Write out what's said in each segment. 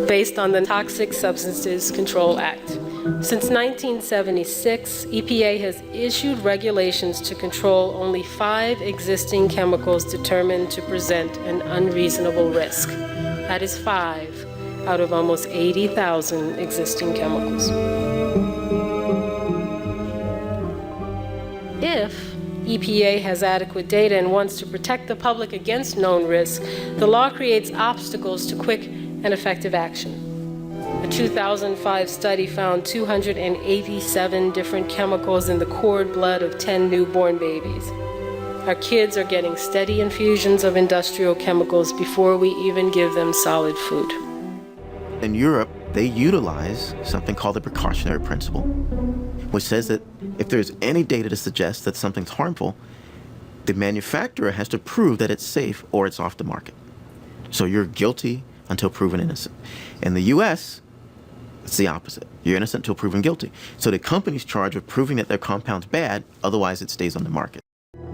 based on the Toxic Substances Control Act. Since 1976, EPA has issued regulations to control only 5 existing chemicals determined to present an unreasonable risk. That is 5 out of almost 80,000 existing chemicals. If EPA has adequate data and wants to protect the public against known risks, the law creates obstacles to quick and effective action. A 2005 study found 287 different chemicals in the cord blood of 10 newborn babies. Our kids are getting steady infusions of industrial chemicals before we even give them solid food. In Europe, they utilize something called the precautionary principle, which says that if there's any data to suggest that something's harmful, the manufacturer has to prove that it's safe or it's off the market. So you're guilty until proven innocent. In the US, it's the opposite. You're innocent until proven guilty. So the company's charged with proving that their compound's bad, otherwise it stays on the market.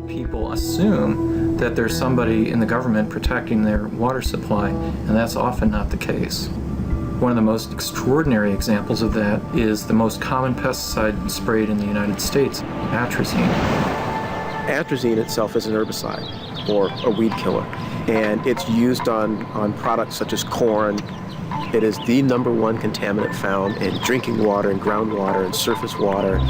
People assume that there's somebody in the government protecting their water supply, and that's often not the case. One of the most extraordinary examples of that is the most common pesticide sprayed in the United States, atrazine. Atrazine itself is an herbicide, or a weed killer, and it's used on products such as corn. It is the #1 contaminant found in drinking water, and groundwater, and surface water.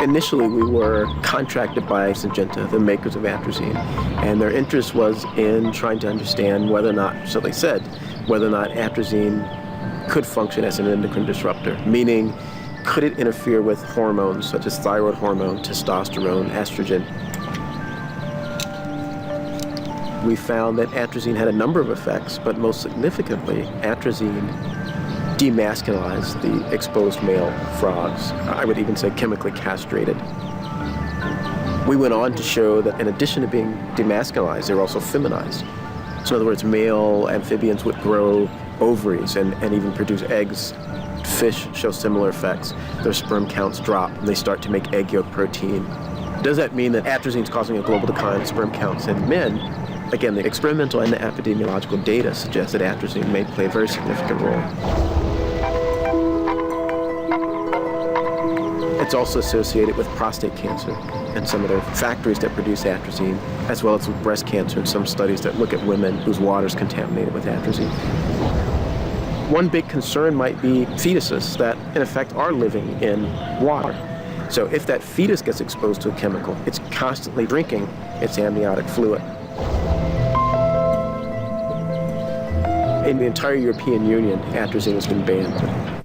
Initially, we were contracted by Syngenta, the makers of atrazine, and their interest was in trying to understand whether or not, so they said, whether or not atrazine could function as an endocrine disruptor, meaning could it interfere with hormones such as thyroid hormone, testosterone, estrogen. We found that atrazine had a number of effects, but most significantly, atrazine demasculized the exposed male frogs. I would even say chemically castrated. We went on to show that in addition to being demasculized, they were also feminized. So in other words, male amphibians would grow ovaries and even produce eggs. Fish show similar effects. Their sperm counts drop and they start to make egg yolk protein. Does that mean that atrazine is causing a global decline in sperm counts in men? Again, the experimental and the epidemiological data suggest that atrazine may play a very significant role. It's also associated with prostate cancer and some of the factories that produce atrazine, as well as with breast cancer and some studies that look at women whose water is contaminated with atrazine. One big concern might be fetuses that, in effect, are living in water. So if that fetus gets exposed to a chemical, it's constantly drinking its amniotic fluid. In the entire European Union, atrazine has been banned.